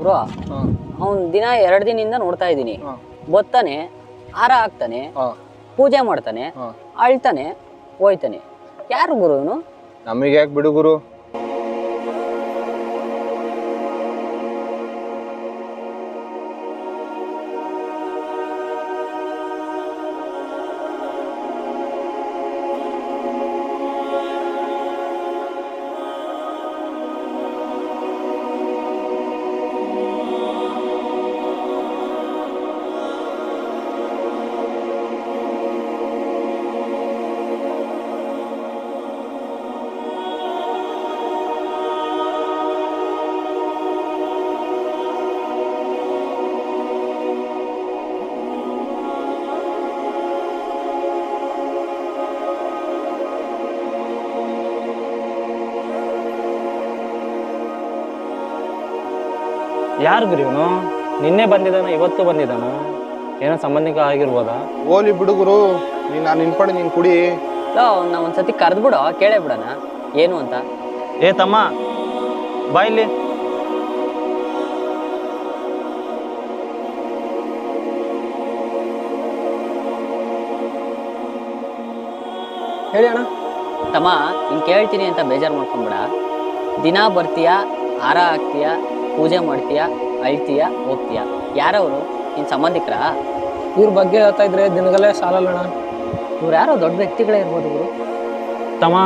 Bro ಅವ್ನು ದಿನ 2 ದಿನದಿಂದ ನೋಡ್ತಾ ಇದ್ದೀನಿ. ಬರ್ತಾನೆ, ಹಾರ ಹಾಕ್ತಾನೆ, ಪೂಜೆ ಮಾಡ್ತಾನೆ, ಅಳ್ತಾನೆ, ಹೋಯ್ತಾನೆ. ಯಾರು ಗುರು ಇವನು? ನಮಗೆ ಯಾಕೆ ಬಿಡು ಗುರು. ಯಾರು ಗುರು ಇವನು? ನಿನ್ನೆ ಬಂದಿದ್ದಾನ, ಇವತ್ತು ಬಂದಿದ್ದಾನ? ಏನೋ ಸಂಬಂಧಿಕ ಆಗಿರ್ಬೋದಾ? ಓಲಿ ಬಿಡುಗರು, ನಾನು ನಿನ್ಪಡೆ ನೀನು ಕುಡಿ. ನಾ ಒಂದ್ಸತಿ ಕರೆದ್ಬಿಡೋ, ಕೇಳೇ ಬಿಡೋಣ ಏನು ಅಂತ. ಏ ತಮ್ಮ, ಬಾ ಇಲ್ಲಿ. ಹೇಳಿ ಅಣ್ಣ. ತಮ್ಮ, ಹಿಂಗೆ ಕೇಳ್ತೀನಿ ಅಂತ ಬೇಜಾರು ಮಾಡ್ಕೊಂಬಿಡ. ದಿನ ಬರ್ತೀಯ, ಹಾರ ಹಾಕ್ತೀಯ, ಪೂಜೆ ಮಾಡ್ತೀಯ, ಅಳ್ತೀಯ, ಹೋಗ್ತೀಯ. ಯಾರವರು? ನಿನ್ನ ಸಂಬಂಧಿಕರಾ? ಇವ್ರ ಬಗ್ಗೆ ಹೇಳ್ತಾ ಇದ್ರೆ ದಿನಗಳೇ ಸಾಲಲ್ಲಣ್ಣ. ಇವ್ರು ಯಾರೋ ದೊಡ್ಡ ವ್ಯಕ್ತಿಗಳೇ ಇರ್ಬೋದು ಗುರು. ತಮ್ಮ,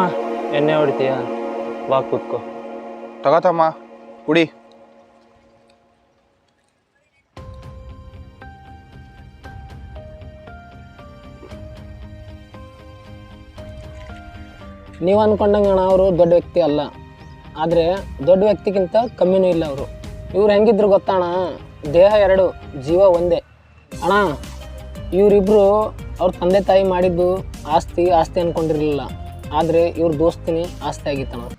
ಎಣ್ಣೆ ಹೊಡಿತೀಯ? ಬಾ ಕೂತ್ಕೋ. ತಗೋತಮ್ಮ, ಕುಡಿ. ನೀವು ಅನ್ಕೊಂಡಂಗೆ ಅಣ್ಣ ಅವರು ದೊಡ್ಡ ವ್ಯಕ್ತಿ ಅಲ್ಲ, ಆದರೆ ದೊಡ್ಡ ವ್ಯಕ್ತಿಗಿಂತ ಕಮ್ಮಿನೂ ಇಲ್ಲ ಅವರು. ಇವ್ರು ಹೆಂಗಿದ್ರು ಗೊತ್ತಣ್ಣ, ದೇಹ 2, ಜೀವ ಒಂದೇ. ಅಣ್ಣ, ಇವರಿಬ್ಬರು ಅವ್ರ ತಂದೆ ತಾಯಿ ಮಾಡಿದ್ದು ಆಸ್ತಿ ಅಂದ್ಕೊಂಡಿರಲಿಲ್ಲ, ಆದರೆ ಇವ್ರ ದೋಸ್ತಿನಿ ಆಸ್ತಿ ಆಗಿತ್ತಣ್ಣ.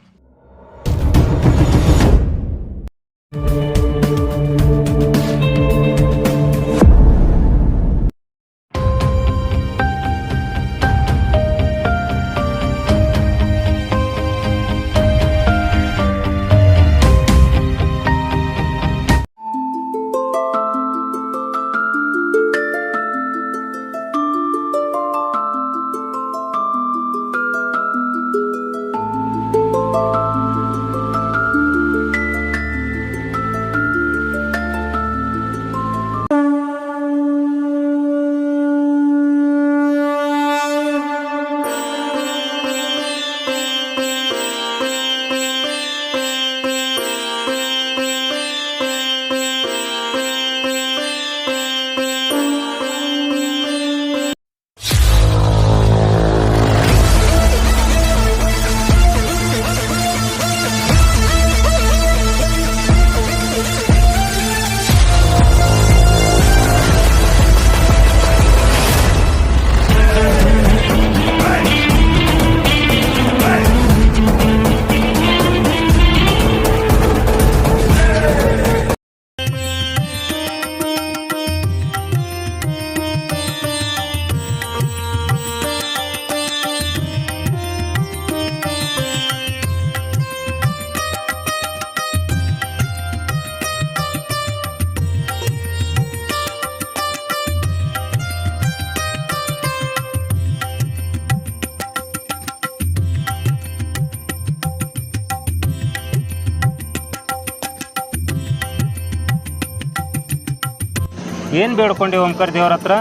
ಏನು ಬೇಡ್ಕೊಂಡೆ ಓಂಕಾರ ದೇವ್ರ ಹತ್ರ?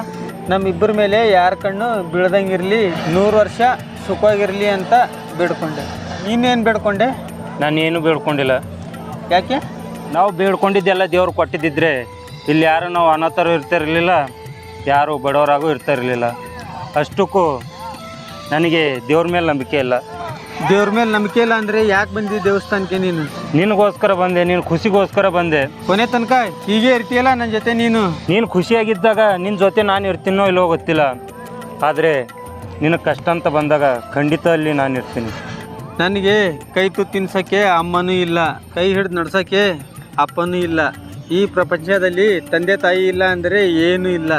ನಮ್ಮಿಬ್ಬರ ಮೇಲೆ ಯಾರ ಕಣ್ಣು ಬೀಳ್ದಂಗಿರಲಿ, 100 ವರ್ಷ ಸುಖವಾಗಿರಲಿ ಅಂತ ಬೇಡ್ಕೊಂಡೆ. ನೀನೇನು ಬೇಡ್ಕೊಂಡೆ? ನಾನೇನು ಬೇಡ್ಕೊಂಡಿಲ್ಲ. ಯಾಕೆ? ನಾವು ಬೇಡ್ಕೊಂಡಿದ್ದೆಲ್ಲ ದೇವ್ರು ಕೊಟ್ಟಿದ್ದಿದ್ರೆ ಇಲ್ಲಿ ಯಾರು ನಾವು ಅನಾಥರು ಇರ್ತಿರಲಿಲ್ಲ, ಯಾರು ಬಡವರಾಗೂ ಇರ್ತಿರಲಿಲ್ಲ. ಅಷ್ಟಕ್ಕೂ ನನಗೆ ದೇವ್ರ ಮೇಲೆ ನಂಬಿಕೆ ಇಲ್ಲ. ದೇವ್ರ ಮೇಲೆ ನಂಬಿಕೆ ಇಲ್ಲ ಅಂದರೆ ಯಾಕೆ ಬಂದಿ ದೇವಸ್ಥಾನಕ್ಕೆ? ನೀನು ನಿನಗೋಸ್ಕರ ಬಂದೆ, ನೀನು ಖುಷಿಗೋಸ್ಕರ ಬಂದೆ. ಕೊನೆ ತನಕ ಹೀಗೆ ಇರ್ತೀಯಲ್ಲ ನನ್ನ ಜೊತೆ. ನೀನು ಖುಷಿಯಾಗಿದ್ದಾಗ ನಿನ್ನ ಜೊತೆ ನಾನು ಇರ್ತೀನೋ ಇಲ್ಲೋ ಗೊತ್ತಿಲ್ಲ, ಆದರೆ ನಿನಗೆ ಕಷ್ಟ ಅಂತ ಬಂದಾಗ ಖಂಡಿತ ಅಲ್ಲಿ ನಾನು ಇರ್ತೀನಿ. ನನಗೆ ಕೈ ತುತ್ತು ತಿನ್ಸೋಕ್ಕೆ ಅಮ್ಮನೂ ಇಲ್ಲ, ಕೈ ಹಿಡಿದು ನಡ್ಸೋಕ್ಕೆ ಅಪ್ಪನೂ ಇಲ್ಲ. ಈ ಪ್ರಪಂಚದಲ್ಲಿ ತಂದೆ ತಾಯಿ ಇಲ್ಲ ಅಂದರೆ ಏನೂ ಇಲ್ಲ.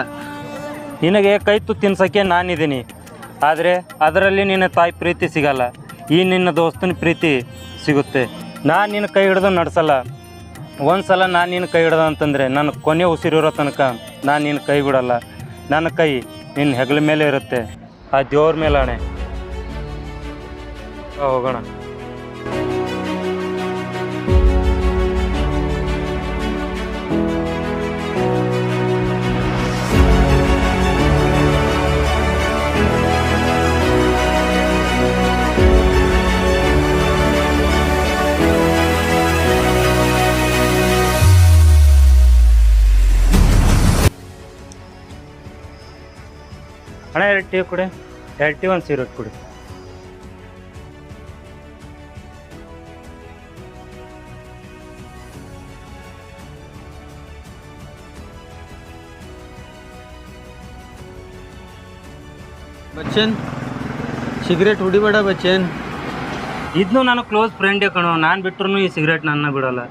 ನಿನಗೆ ಕೈ ತುತ್ತು ತಿನ್ಸೋಕ್ಕೆ ನಾನಿದ್ದೀನಿ, ಆದರೆ ಅದರಲ್ಲಿ ನಿನ್ನ ತಾಯಿ ಪ್ರೀತಿ ಸಿಗಲ್ಲ, ಈ ನಿನ್ನ ದೋಸ್ತನ ಪ್ರೀತಿ ಸಿಗುತ್ತೆ. ನಾನು ನಿನ್ನ ಕೈ ಹಿಡಿದು ನಡೆಸಲ್ಲ, ಒಂದು ಸಲ ನಾನು ನಿನ್ನ ಕೈ ಹಿಡ್ದ ಅಂತಂದರೆ ನನ್ನ ಕೊನೆ ಉಸಿರಿರೋ ತನಕ ನಾನು ನಿನ್ನ ಕೈ ಬಿಡಲ್ಲ. ನನ್ನ ಕೈ ನಿನ್ನ ಹೆಗಲ ಮೇಲೆ ಇರುತ್ತೆ, ಆ ದೇವ್ರ ಮೇಲೆ ಆಣೆ. ಹೋಗೋಣ. ಅಣ್ಣ 2 ಟೀ ಕೊಡಿ, 2 ಟೀ 1 ಸಿಗರೇಟ್ ಕೊಡಿ. ಬಚ್ಚನ್ ಸಿಗರೇಟ್ ಹೊಡಿಬೇಡ ಬಚ್ಚನ್. ಇದನ್ನು ನಾನು ಕ್ಲೋಸ್ ಫ್ರೆಂಡೇ ಕಣೋ, ನಾನು ಬಿಟ್ಟರು ಈ ಸಿಗರೇಟ್ ನನ್ನ ಬಿಡಲ್ಲ.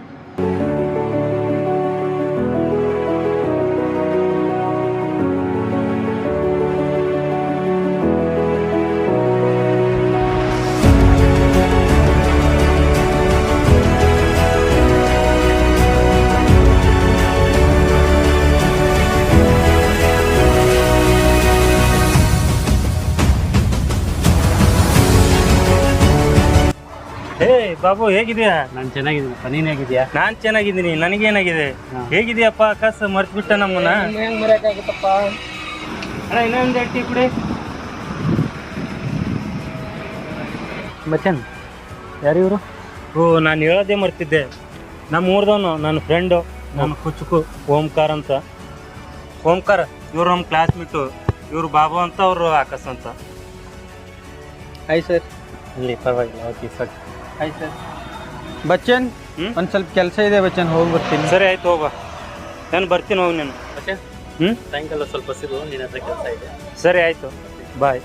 ಹೇ ಬಾಬು, ಹೇಗಿದೆಯಾ? ನಾನು ಚೆನ್ನಾಗಿದ್ದೀನಪ್ಪ, ನೀನು ಹೇಗಿದ್ಯಾ? ನಾನು ಚೆನ್ನಾಗಿದ್ದೀನಿ. ನನಗೇನಾಗಿದೆ? ಹೇಗಿದೆಯಪ್ಪ? ಅಕಸ್ ಮರ್ತ್ಬಿಟ್ಟ ನಮ್ಮನ್ನ. ಹೆಂಗೆ ಮರೆಯೋಕ್ಕಾಗುತ್ತಪ್ಪ? ಅಣ್ಣ ಇನ್ನೊಂದು 2 ಟೀ ಕುಡಿ. ಬಚ್ಚನ್ ಯಾರು ಇವರು? ಓ, ನಾನು ಹೇಳೋದೇ ಮರ್ತಿದ್ದೆ. ನಮ್ಮ ಊರ್ದವನು, ನನ್ನ ಫ್ರೆಂಡು, ನನ್ನ ಕುಚುಕು ಓಂಕಾರ ಅಂತ. ಓಂಕಾರ ಇವ್ರು ನಮ್ಮ ಕ್ಲಾಸ್ಮೇಟು. ಇವ್ರು ಬಾಬು ಅಂತ, ಅವರು ಆಕಾಶ್ ಅಂತ. Hi sir. ಇಲ್ಲಿ ಪರವಾಗಿಲ್ಲ, okay sir. Hi sir. Bachchan ಒಂದು ಸ್ವಲ್ಪ ಕೆಲಸ ಇದೆ ಬಚ್ಚನ್, ಹೋಗಿ ಬರ್ತೀನಿ. ಸರಿ ಆಯ್ತು, ಹೋಗ. ನಾನು ಬರ್ತೀನಿ, ಹೋಗಿ ನೀನು. ಸಾಯಂಕಾಲ ಸ್ವಲ್ಪ ಸಿಗು, ನಿನ್ನ ಹತ್ರ ಕೆಲಸ ಇದೆ. ಸರಿ ಆಯಿತು, ಬಾಯ್.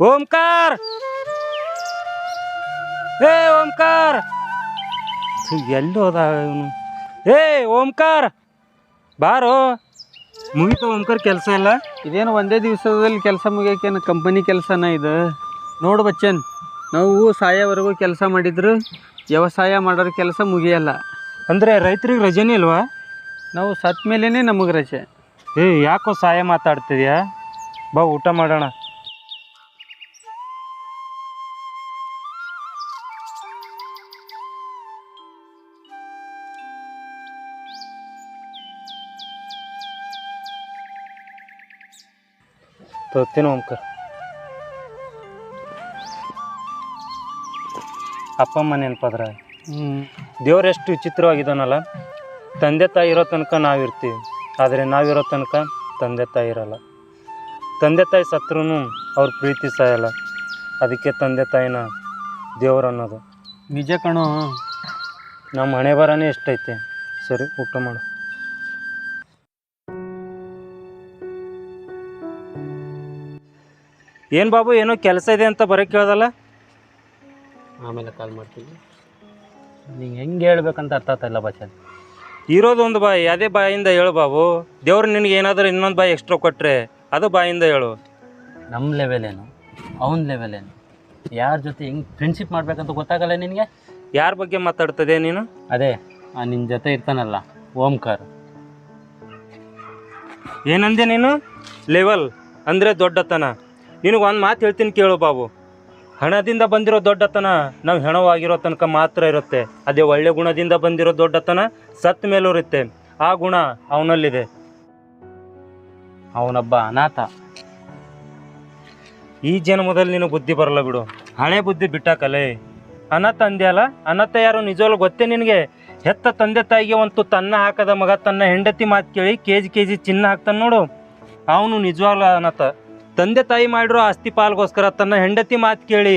ಓಂಕಾರ, ಏ ಓಂಕಾರ, ಎಲ್ಲಿ ಹೋದ ಇವನು? ಏ ಓಂಕಾರ, ಬಾರೋ. ಮುಗಿತು ಓಂಕಾರ ಕೆಲಸ ಎಲ್ಲ? ಇದೇನು ಒಂದೇ ದಿವಸದಲ್ಲಿ ಕೆಲಸ ಮುಗಿಯೋಕೇನು ಕಂಪನಿ ಕೆಲಸನ ಇದು? ನೋಡು ಬಚ್ಚನ್, ನಾವು ಸಾಯೋವರೆಗೂ ಕೆಲಸ ಮಾಡಿದ್ರು ವ್ಯವಸಾಯ ಮಾಡೋರ ಕೆಲಸ ಮುಗಿಯಲ್ಲ. ಅಂದರೆ ರೈತರಿಗೆ ರಜೆನೇ ಇಲ್ವಾ? ನಾವು ಸತ್ತ ಮೇಲೇ ನಮಗೆ ರಜೆ. ಏ ಯಾಕೋ ಸಹಾಯ ಮಾತಾಡ್ತಿದ್ಯಾ? ಬಾ ಊಟ ಮಾಡೋಣ. ತೋತೀನಿ ಓಂಕಾರ. ಅಪ್ಪ ಅಮ್ಮ ನೆನಪಾದ್ರೆ ದೇವ್ರು ಎಷ್ಟು ವಿಚಿತ್ರವಾಗಿದ್ದಾನಲ್ಲ. ತಂದೆ ತಾಯಿ ಇರೋ ತನಕ ನಾವಿರ್ತೀವಿ, ಆದರೆ ನಾವಿರೋ ತನಕ ತಂದೆ ತಾಯಿ ಇರಲ್ಲ. ತಂದೆ ತಾಯಿ ಸತ್ರೂ ಅವ್ರ ಪ್ರೀತಿ ಸಾಯಲ್ಲ. ಅದಕ್ಕೆ ತಂದೆ ತಾಯಿನ ದೇವ್ರು ಅನ್ನೋದು. ನಿಜ ಕಣೋ. ನಮ್ಮ ಹಣೆ ಬರನೇ ಎಷ್ಟೈತೆ. ಸರಿ ಊಟ ಮಾಡು. ಏನು ಬಾಬು, ಏನೋ ಕೆಲಸ ಇದೆ ಅಂತ ಬರೋಕ್ಕೆ ಕೇಳ್ದಲ್ಲ? ಆಮೇಲೆ ಕಾಲ್ ಮಾಡ್ತೀನಿ. ನಿಂಗೆ ಹೆಂಗೆ ಹೇಳ್ಬೇಕಂತ ಅರ್ಥ ಆಗ್ತಾಯಿಲ್ಲ ಬಚ್ಚನ್. ಇರೋದೊಂದು ಬಾಯಿ, ಅದೇ ಬಾಯಿಂದ ಹೇಳು ಬಾಬು. ದೇವ್ರು ನಿನಗೆ ಏನಾದರೂ ಇನ್ನೊಂದು ಬಾಯಿ ಎಕ್ಸ್ಟ್ರಾ ಕೊಟ್ಟರೆ ಅದು ಬಾಯಿಂದ ಹೇಳು. ನಮ್ಮ ಲೆವೆಲ್ ಏನು, ಅವನ ಲೆವೆಲ್ ಏನು, ಯಾರ ಜೊತೆ ಹೆಂಗೆ ಫ್ರೆಂಡ್ಶಿಪ್ ಮಾಡ್ಬೇಕಂತ ಗೊತ್ತಾಗಲ್ಲ ನಿನಗೆ. ಯಾರ ಬಗ್ಗೆ ಮಾತಾಡ್ತದೆ ನೀನು? ಅದೇ ನಿನ್ನ ಜೊತೆ ಇರ್ತಾನಲ್ಲ ಓಂಕಾರ್. ಏನಂದೆ ನೀನು? ಲೆವೆಲ್ ಅಂದರೆ ದೊಡ್ಡತನ. ನಿನಗೆ ಒಂದು ಮಾತು ಹೇಳ್ತೀನಿ ಕೇಳು ಬಾಬು. ಹಣದಿಂದ ಬಂದಿರೋ ದೊಡ್ಡತನ ನಾವು ಹೆಣವಾಗಿರೋ ತನಕ ಮಾತ್ರ ಇರುತ್ತೆ. ಅದೇ ಒಳ್ಳೆ ಗುಣದಿಂದ ಬಂದಿರೋ ದೊಡ್ಡತನ ಸತ್ತ ಮೇಲೂ ಇರುತ್ತೆ. ಆ ಗುಣ ಅವನಲ್ಲಿದೆ. ಅವನೊಬ್ಬ ಅನಾಥ. ಈ ಜನ್ಮದಲ್ಲಿ ನೀನು ಬುದ್ಧಿ ಬರಲ್ಲ ಬಿಡು, ಹಳೆ ಬುದ್ಧಿ ಬಿಟ್ಟಾಕಲೇ. ಅನಾಥ ಅಂದ್ಯಲ್ಲ, ಅನಾಥ ಯಾರು ನಿಜವಾಗ್ಲೂ ಗೊತ್ತೇ ನಿನಗೆ? ಹೆತ್ತ ತಂದೆ ತಾಯಿಗೆ ಒಂದು ತನ್ನ ಹಾಕದ ಮಗ ತನ್ನ ಹೆಂಡತಿ ಮಾತು ಕೇಳಿ ಕೆಜಿ ಚಿನ್ನ ಹಾಕ್ತಾನೆ ನೋಡು, ಅವನು ನಿಜವಾಗ್ಲೂ ಅನಾಥ. ತಂದೆ ತಾಯಿ ಮಾಡಿರೋ ಆಸ್ತಿ ಪಾಲ್ಗೋಸ್ಕರ ತನ್ನ ಹೆಂಡತಿ ಮಾತು ಕೇಳಿ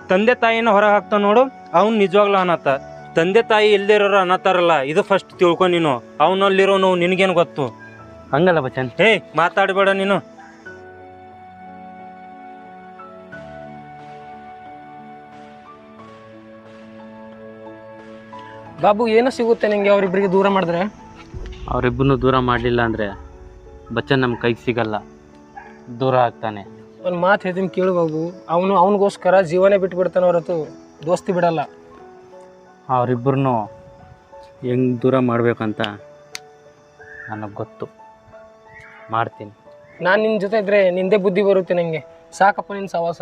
ತಂದೆ ತಾಯಿನ ಹೊರ ಹಾಕ್ತಾನೆ ನೋಡು, ಅವನು ನಿಜವಾಗ್ಲೂ ಅನಾಥ. ತಂದೆ ತಾಯಿ ಇಲ್ಲದೆ ಇರೋರು ಅನಾಥರಲ್ಲ, ಇದು ಫಸ್ಟ್ ತಿಳ್ಕೊ ನೀನು. ಅವನಲ್ಲಿರೋ ನೋವು ನಿನಗೇನು ಗೊತ್ತು? ಹಂಗಲ್ಲ ಬಚ್ಚನ್. ಮಾತಾಡಬೇಡ ನೀನು. ಬಾಬು ಏನೋ ಸಿಗುತ್ತೆ ನಿಂಗೆ ಅವರಿಬ್ಬರಿಗೆ ದೂರ ಮಾಡಿದ್ರೆ? ಅವರಿಬ್ಬರನ್ನು ದೂರ ಮಾಡಲಿಲ್ಲ ಅಂದರೆ ಬಚ್ಚನ್ ನಮ್ಮ ಕೈಗೆ ಸಿಗಲ್ಲ, ದೂರ ಆಗ್ತಾನೆ. ಒಂದು ಮಾತು ಹೇಳ್ತೀನಿ ಕೇಳು ಬಾಬು, ಅವನಿಗೋಸ್ಕರ ಜೀವನೇ ಬಿಟ್ಬಿಡ್ತಾನೆ ಹೊರತು ದೋಸ್ತಿ ಬಿಡಲ್ಲ. ಅವರಿಬ್ಬರನ್ನು ಹೆಂಗೆ ದೂರ ಮಾಡಬೇಕಂತ ನನಗೆ ಗೊತ್ತು, ಮಾಡ್ತೀನಿ. ನಾನು ನಿನ್ನ ಜೊತೆ ಇದ್ದರೆ ನಿಂದೇ ಬುದ್ಧಿ ಬರುತ್ತೆ ನನಗೆ. ಸಾಕಪ್ಪ ನಿನ್ನ ಸವಾಸ.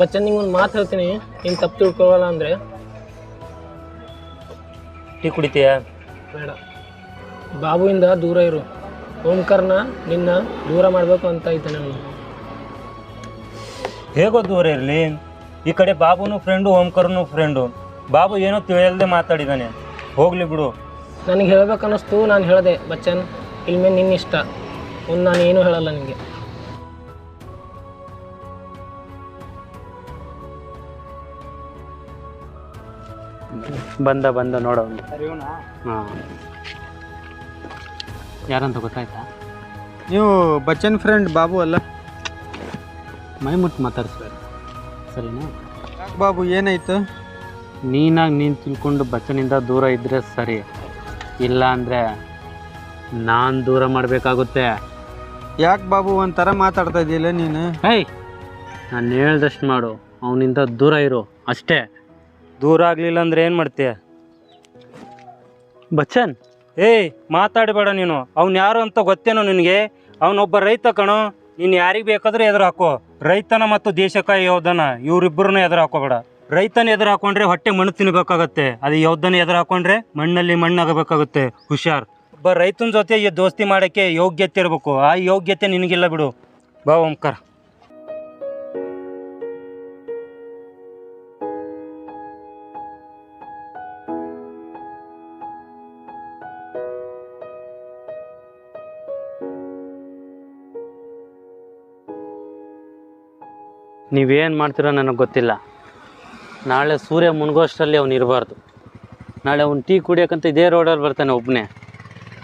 ಬಚ್ಚನ್ ನಿಂಗೆ ಒಂದು ಮಾತು ಹೇಳ್ತೀನಿ, ನೀನು ತಪ್ಪು ತಿಳ್ಕೊಳ್ಳಲ್ಲ ಅಂದರೆ. ಟೀ ಕುಡಿತೀಯ? ಬೇಡ, ಬಾಬುವಿಂದ ದೂರ ಇರು. ಓಂಕಾರ್ನ ನಿನ್ನ ದೂರ ಮಾಡಬೇಕು ಅಂತ ಐತೆ ನಾನು. ಹೇಗೋ ದೂರ ಇರಲಿ, ಈ ಕಡೆ ಬಾಬುನು ಫ್ರೆಂಡು, ಓಂಕಾರನು ಫ್ರೆಂಡು. ಬಾಬು ಏನೋ ತಿಳಿಯಲ್ದೆ ಮಾತಾಡಿದ್ದಾನೆ, ಹೋಗ್ಲಿ ಬಿಡು. ನನಗೆ ಹೇಳ್ಬೇಕನ್ನಿಸ್ತು, ನಾನು ಹೇಳಿದೆ ಬಚ್ಚನ್. ಇಲ್ಮೇಲೆ ನಿನ್ನ ಇಷ್ಟ, ನಾನು ಏನೂ ಹೇಳಲ್ಲ ನಿನಗೆ. ಬಂದ ನೋಡೋನು. ಹಾಂ, ಯಾರಂತ ಗೊತ್ತಾಯ್ತಾ? ನೀವು ಬಚ್ಚನ್ ಫ್ರೆಂಡ್ ಬಾಬು ಅಲ್ಲ? ಮೈ ಮುಟ್ಟು ಮಾತಾಡಿಸ್ಬೇಕು, ಸರಿನಾ? ಯಾಕೆ ಬಾಬು, ಏನಾಯ್ತು? ನೀನು ತಿಳ್ಕೊಂಡು ಬಚ್ಚನಿಂದ ದೂರ ಇದ್ದರೆ ಸರಿ, ಇಲ್ಲ ಅಂದರೆ ನಾನು ದೂರ ಮಾಡಬೇಕಾಗುತ್ತೆ. ಯಾಕೆ ಬಾಬು ಒಂಥರ ಮಾತಾಡ್ತಾ ಇದೆಯಲ್ಲ ನೀನು? ನಾನು ಹೇಳ್ದಷ್ಟು ಮಾಡು, ಅವನಿಂದ ದೂರ ಇರು ಅಷ್ಟೇ. ದೂರ ಆಗಲಿಲ್ಲ ಅಂದ್ರೆ ಏನು ಮಾಡ್ತೀಯ ಬಚ್ಚನ್? ಮಾತಾಡಬೇಡ ನೀನು. ಅವ್ನು ಯಾರು ಅಂತ ಗೊತ್ತೇನೋ ನಿನಗೆ? ಅವನೊಬ್ಬ ರೈತ ಕಣೋ. ನೀನು ಯಾರಿಗೆ ಬೇಕಾದರೂ ಎದುರು ಹಾಕೋ. ರೈತನ ಮತ್ತು ದೇಶಕಾಯಿ ಯೋಧನ ಇವರಿಬ್ಬರನ್ನ ಎದುರು ಹಾಕೋಬೇಡ. ರೈತನ ಎದುರು ಹಾಕೊಂಡ್ರೆ ಹೊಟ್ಟೆ ಮಣ್ಣು ತಿನ್ನಬೇಕಾಗತ್ತೆ, ಅದು ಯೋಧನ ಎದುರು ಹಾಕೊಂಡ್ರೆ ಮಣ್ಣಲ್ಲಿ ಮಣ್ಣಾಗಬೇಕಾಗುತ್ತೆ. ಹುಷಾರ್. ಒಬ್ಬ ರೈತನ ಜೊತೆ ಈ ದೋಸ್ತಿ ಮಾಡೋಕ್ಕೆ ಯೋಗ್ಯತೆ ಇರಬೇಕು. ಆ ಯೋಗ್ಯತೆ ನಿನಗಿಲ್ಲ ಬಿಡು. ಬಾ ಓಂಕಾರ್. ನೀವೇನು ಮಾಡ್ತೀರೋ ನನಗೆ ಗೊತ್ತಿಲ್ಲ. ನಾಳೆ ಸೂರ್ಯ ಮುನ್ಗೋಷ್ಟರಲ್ಲಿ ಅವ್ನು ಇರಬಾರ್ದು. ನಾಳೆ ಅವ್ನು ಟೀ ಕುಡಿಯೋಕ್ಕಂತ ಇದೇ ರೋಡಲ್ಲಿ ಬರ್ತಾನೆ ಒಬ್ಬನೇ.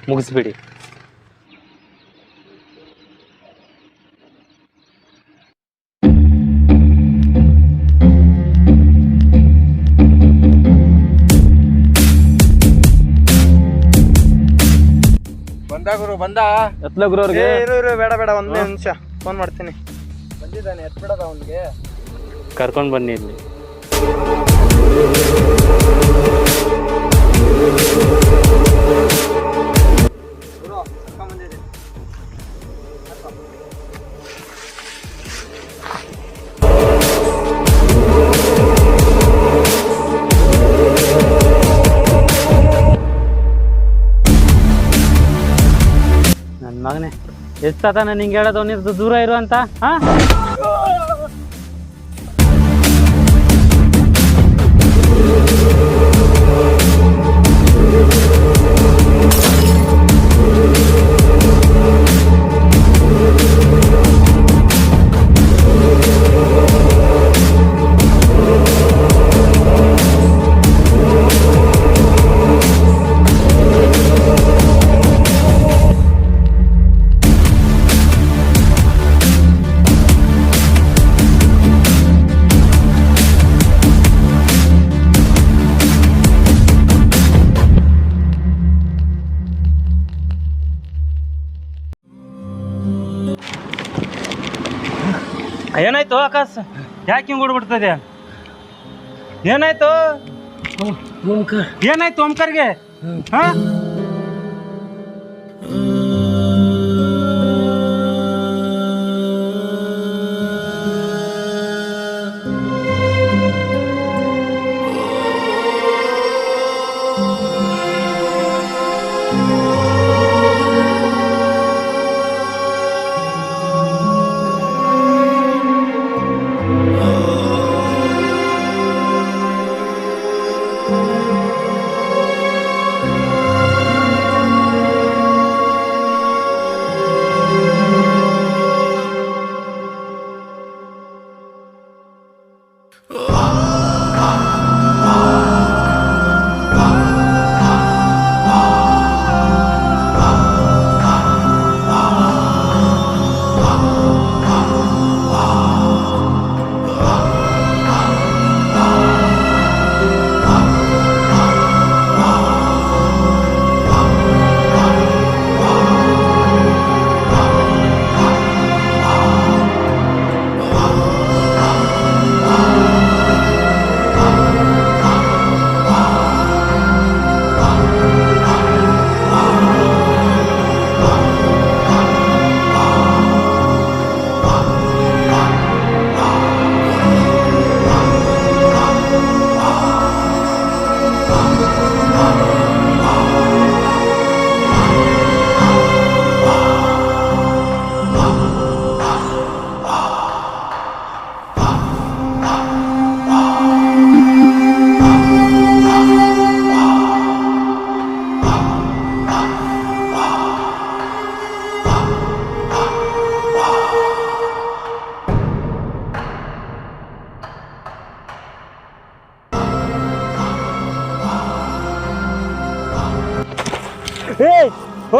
ಮುಗಿಸ್ಬಿಡಿ. ಬಂದ ಗುರು, ಬಂದ. ಎತ್ಲ ಗುರು ಅವ್ರಿಗೆ. ಇರು ಬೇಡ, ಒಂದೇ ನಿಮಿಷ ಫೋನ್ ಮಾಡ್ತೀನಿ. ಬಂದಿದ್ದಾನೆ, ಎತ್ಬಿಡೋದ ಅವನಿಗೆ. ಕರ್ಕೊಂಡು ಬನ್ನಿ ಇಲ್ಲಿ. ನನ್ನ ಮಗನೇ, ಎಷ್ಟಾತಾನೆ ನಿಂಗೆ ಹೇಳೋದು ಅವನಿರ್ದು ದೂರ ಇರು ಅಂತ? ಹಾಂ, ಏನಾಯ್ತು ಆಕಾಶ್? ಯಾಕೆ ಹಿಂಗೆ ಓಡ್ಬಿಡ್ತದೆ? ಏನಾಯ್ತು? ಏನಾಯ್ತು ಓಂಕಾರ್ಗೆ? ಹಾ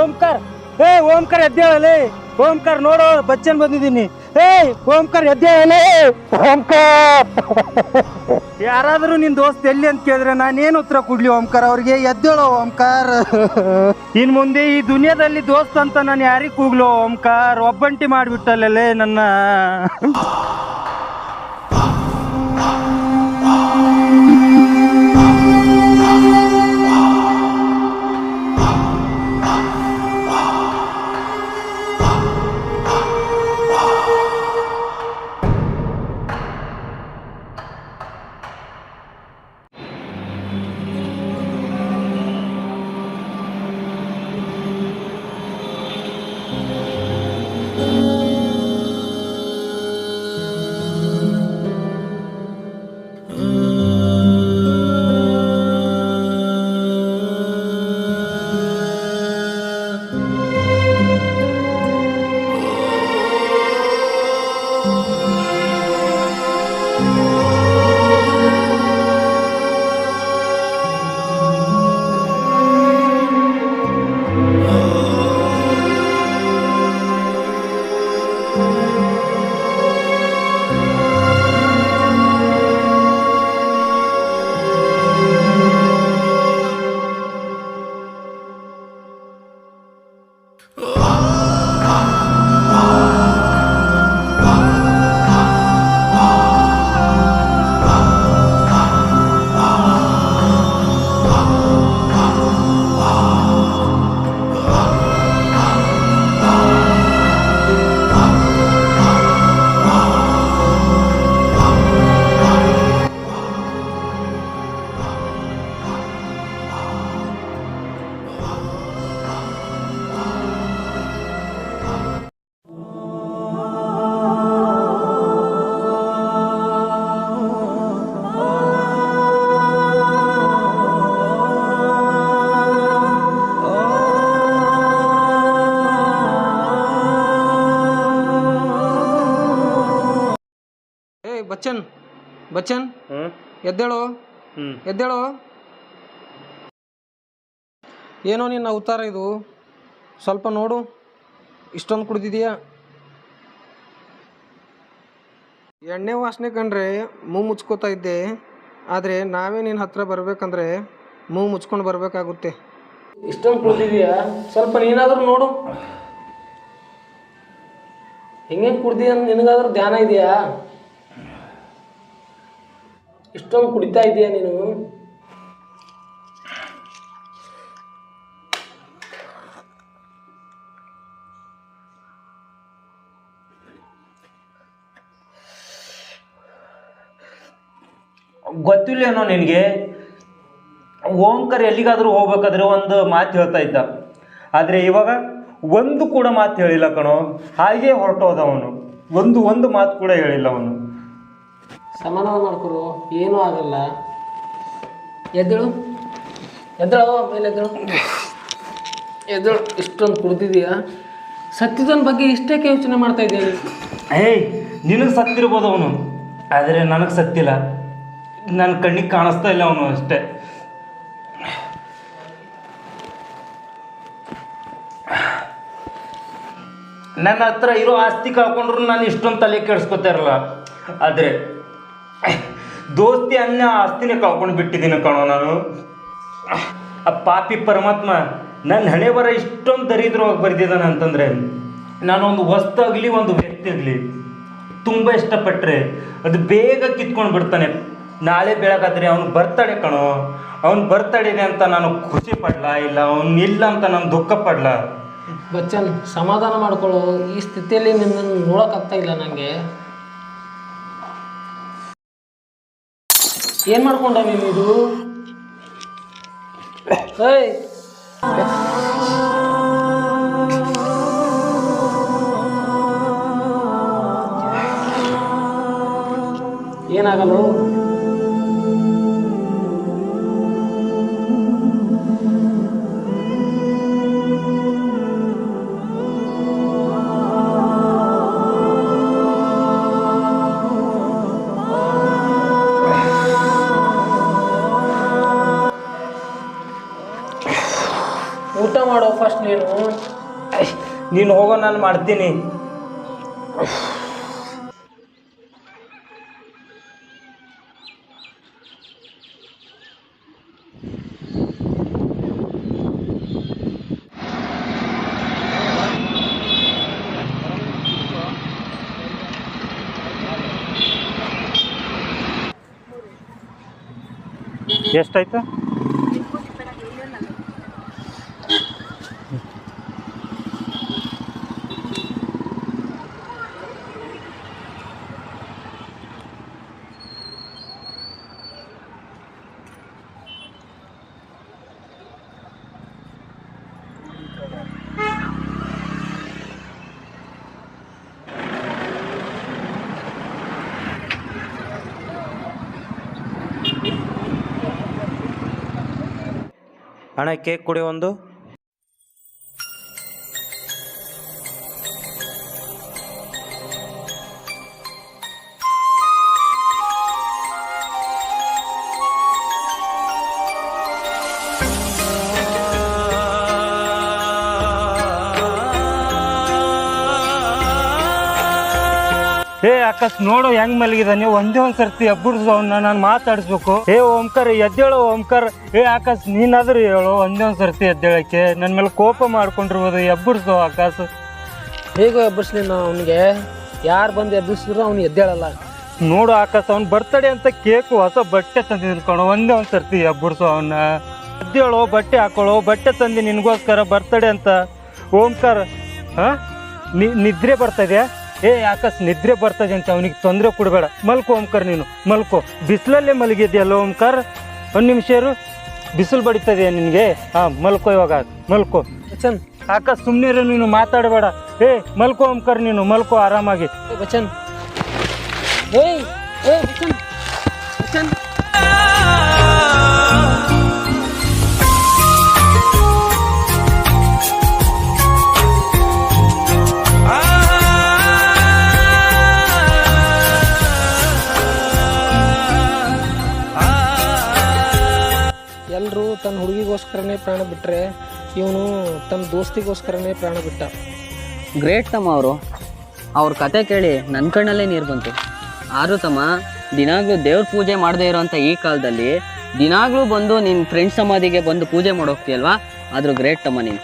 ಓಂಕಾರ್, ಓಂಕಾರ್ ಎದ್ದೇಳಲೇ. ಓಂಕಾರ್ ನೋಡೋ, ಬಚ್ಚನ್ ಬಂದಿದ್ದೀನಿ. ಓಂಕಾರ್ ಎದ್ದೇಳಲೇ. ಓಂಕಾರ್, ಯಾರಾದರೂ ನಿನ್ ದೋಸ್ತ್ ಎಲ್ಲಿ ಅಂತ ಕೇಳಿದ್ರೆ ನಾನೇನು ಉತ್ತರ ಕೊಡ್ಲಿ ಓಂಕಾರ್ ಅವ್ರಿಗೆ? ಎದ್ದೇಳೋ ಓಂಕಾರ್. ಇನ್ ಮುಂದೆ ಈ ದುನಿಯಾದಲ್ಲಿ ದೋಸ್ತ್ ಅಂತ ನಾನು ಯಾರಿಗೆ ಕೂಗ್ಲೋ ಓಂಕಾರ್? ಒಬ್ಬಂಟಿ ಮಾಡಿಬಿಟ್ಟಲ್ಲೇ ನನ್ನ. ಬಚ್ಚನ್, ಬಚ್ಚನ್ ಎದ್ದೇಳೋ, ಎದ್ದೇಳೋ. ಏನೋ ನಿನ್ನ ಅವತಾರ ಇದು, ಸ್ವಲ್ಪ ನೋಡು. ಇಷ್ಟೊಂದು ಕುಡ್ದಿದೀಯಾ? ಎಣ್ಣೆ ವಾಸನೆ ಕಂಡ್ರೆ ಮೂಗು ಮುಚ್ಕೋತಾ ಇದ್ದೆ, ಆದರೆ ನಾವೇ ನಿನ್ನ ಹತ್ರ ಬರಬೇಕಂದ್ರೆ ಮೂಗು ಮುಚ್ಕೊಂಡು ಬರಬೇಕಾಗುತ್ತೆ. ಇಷ್ಟೊಂದು ಕುಡ್ದಿದೀಯಾ? ಸ್ವಲ್ಪ ನೀನಾದರೂ ನೋಡು. ಹೆಂಗೆ ಕುಡ್ದಿ ಅಂತ ನಿನಗಾದ್ರೂ ಧ್ಯಾನ ಇದೆಯಾ? ಇಷ್ಟೊಂದು ಕುಡಿತಾ ಇದೀಯ ನೀನು? ಗೊತ್ತಿಲ್ಲೇನೋ ನಿನಗೆ, ಓಂಕಾರ ಎಲ್ಲಿಗಾದರೂ ಹೋಗ್ಬೇಕಾದ್ರೆ ಒಂದು ಮಾತು ಹೇಳ್ತಾ ಇದ್ದ, ಆದರೆ ಇವಾಗ ಒಂದು ಕೂಡ ಮಾತು ಹೇಳಿಲ್ಲ ಕಣೋ. ಹಾಗೆ ಹೊರಟೋದ ಅವನು, ಒಂದು ಮಾತು ಕೂಡ ಹೇಳಿಲ್ಲ ಅವನು. ಸಮಾಧಾನ ಮಾಡ್ಕೊರು, ಏನೂ ಆಗಲ್ಲ. ಎದ್ದೇಳು ಎದ್ದೇಳು, ಮೇಲೆ ಎದ್ದೇಳು. ಇಷ್ಟೊಂದು ಕುಡ್ದಿದೀಯಾ? ಸತ್ಯದವನ ಬಗ್ಗೆ ಇಷ್ಟಕ್ಕೆ ಯೋಚನೆ ಮಾಡ್ತಾ ಇದ್ದೀನಿ. ಏಯ್, ನಿನಗೆ ಸತ್ತಿರ್ಬೋದು ಅವನು, ಆದರೆ ನನಗೆ ಸತ್ತಿಲ್ಲ. ನನ್ನ ಕಣ್ಣಿಗೆ ಕಾಣಿಸ್ತಾ ಇಲ್ಲ ಅವನು ಅಷ್ಟೇ. ನನ್ನ ಹತ್ರ ಇರೋ ಆಸ್ತಿ ಕಳ್ಕೊಂಡ್ರು ನಾನು ಇಷ್ಟೊಂದು ತಲೆ ಕೆಡಿಸ್ಕೊತಾ ಇರಲ್ಲ, ಆದರೆ ದೋಸ್ತಿ ಅನ್ನೋ ಆಸ್ತಿನೇ ಕಳ್ಕೊಂಡು ಬಿಟ್ಟಿದ್ದೀನಿ ಕಣೋ ನಾನು. ಆ ಪಾಪಿ ಪರಮಾತ್ಮ ನನ್ನ ಹಣೆ ಬರ ಇಷ್ಟೊಂದು ದರಿದ್ರವಾಗಿ ಬರೆದಿದ್ದಾನೆ ಅಂತಂದರೆ, ನಾನೊಂದು ವಸ್ತು ಆಗಲಿ ಒಂದು ವ್ಯಕ್ತಿ ಆಗಲಿ ತುಂಬ ಇಷ್ಟಪಟ್ಟರೆ ಅದು ಬೇಗ ಕಿತ್ಕೊಂಡು ಬಿಡ್ತಾನೆ. ನಾಳೆ ಬೆಳಗಾದ್ರೆ ಅವ್ನು ಬರ್ತಡೆ ಕಣೋ, ಅವ್ನು ಬರ್ತಡೇನೆ ಅಂತ ನಾನು ಖುಷಿ ಪಡ್ಲಾ, ಇಲ್ಲ ಅವ್ನು ಇಲ್ಲ ಅಂತ ನಾನು ದುಃಖ ಪಡ್ಲಾ? ಬಚ್ಚನ್, ಸಮಾಧಾನ ಮಾಡ್ಕೊಳ್ಳೋ. ಈ ಸ್ಥಿತಿಯಲ್ಲಿ ನಿನ್ನನ್ನು ನೋಡೋಕ್ಕಾಗ್ತಾ ಇಲ್ಲ ನನಗೆ. ಏನು ಮಾಡ್ಕೊಂಡ ನೀನು ಇದು? ಏಯ್, ಏನಾಗಲ್ಲ. ಊಟ ಮಾಡೋ ಫಸ್ಟ್ ನೀನು ಹೋಗೋ, ನಾನು ಮಾಡ್ತೀನಿ. ಎಷ್ಟಾಯ್ತು? ಅಣ್ಣ, ಕೇಕ್ ಕೊಡಿ ಒಂದು. ಏ ಆಕಾಶ್, ನೋಡು ಹೆಂಗ್ ಮಲಗಿದಾನೆ. ಒಂದೇ ಒಂದ್ ಸರ್ತಿ ಎಬ್ಬರ್ಸು ಅವನ್ನ, ನಾನು ಮಾತಾಡಿಸ್ಬೇಕು. ಏ ಓಂಕಾರ, ಎದ್ದೇಳು ಓಂಕಾರ. ಏ ಆಕಾಶ್, ನೀನಾದ್ರೂ ಹೇಳು, ಒಂದೇ ಒಂದ್ ಸರ್ತಿ ಎದ್ದೇಳಕ್ಕೆ. ನನ್ನ ಮೇಲೆ ಕೋಪ ಮಾಡ್ಕೊಂಡಿರ್ಬೋದು, ಎಬ್ಬರ್ಸು ಆಕಾಶ್. ಹೇಗೋ ಎಬ್ಬರಿಸ್ಲಿ ನಾವು ಅವನಿಗೆ? ಯಾರು ಬಂದು ಎಬ್ಬರಿಸಿದ್ರು ಅವ್ನು ಎದ್ದೇಳಲ್ಲ. ನೋಡು ಆಕಾಶ್, ಅವ್ನು ಬರ್ತಡೆ ಅಂತ ಕೇಕು, ಹೊಸ ಬಟ್ಟೆ ತಂದಿದ್ದೀನಿ ಕಣೋ. ಒಂದೇ ಒಂದ್ ಸರ್ತಿ ಎಬ್ಬರ್ಸು ಅವನ್ನ. ಎದ್ದೇಳು, ಬಟ್ಟೆ ಹಾಕೊಳ್ಳೋ. ಬಟ್ಟೆ ತಂದು ನಿನಗೋಸ್ಕರ ಬರ್ತಡೆ ಅಂತ. ಓಂಕಾರ, ನಿದ್ರೆ ಬರ್ತಾಯಿದ್ಯಾ? ಏ ಆಕಾಶ್, ನಿದ್ರೆ ಬರ್ತದೆ ಅಂತ ಅವನಿಗೆ ತೊಂದರೆ ಕೊಡಬೇಡ. ಮಲ್ಕೋ ಓಂಕಾರ, ನೀನು ಮಲ್ಕೋ. ಬಿಸಿಲಲ್ಲೇ ಮಲಗಿದ್ಯಲ್ಲ ಓಂಕಾರ. ಒಂದು ನಿಮಿಷ ಇರು, ಬಿಸಿಲು ಬಡಿತದೆಯಾ ನಿನಗೆ? ಹಾಂ, ಮಲ್ಕೋ ಇವಾಗ, ಮಲ್ಕೋ. ಬಚ್ಚನ್, ಆಕಾಶ್ ಸುಮ್ಮನೆ ಇರು, ನೀನು ಮಾತಾಡಬೇಡ. ಏ ಮಲ್ಕೋ ಓಂಕಾರ, ನೀನು ಮಲ್ಕೋ ಆರಾಮಾಗಿ. ಬಚ್ಚನ್, ಏಯ್ ಏಯ್ ಬಚ್ಚನ್, ಬಚ್ಚನ್. ಎಲ್ಲರೂ ತನ್ನ ಹುಡುಗಿಗೋಸ್ಕರನೇ ಪ್ರಾಣ ಬಿಟ್ಟರೆ ಇವನು ತನ್ನ ದೋಸ್ತಿಗೋಸ್ಕರನೇ ಪ್ರಾಣ ಬಿಟ್ಟ. ಗ್ರೇಟ್ ತಮ್ಮ ಅವರು. ಅವ್ರ ಕತೆ ಕೇಳಿ ನನ್ನ ಕಣ್ಣಲ್ಲೇ ನೀರು ಬಂತು. ಆದರೂ ತಮ್ಮ, ದಿನಾಗ್ಲೂ ದೇವ್ರ ಪೂಜೆ ಮಾಡದೇ ಇರೋಂಥ ಈ ಕಾಲದಲ್ಲಿ ದಿನಾಗ್ಲೂ ಬಂದು ನಿನ್ನ ಫ್ರೆಂಡ್ಸ್ ಸಮಾಧಿಗೆ ಬಂದು ಪೂಜೆ ಮಾಡೋಗ್ತೀಯಲ್ವಾ, ಆದರೂ ಗ್ರೇಟ್ ತಮ್ಮ ನೀನು.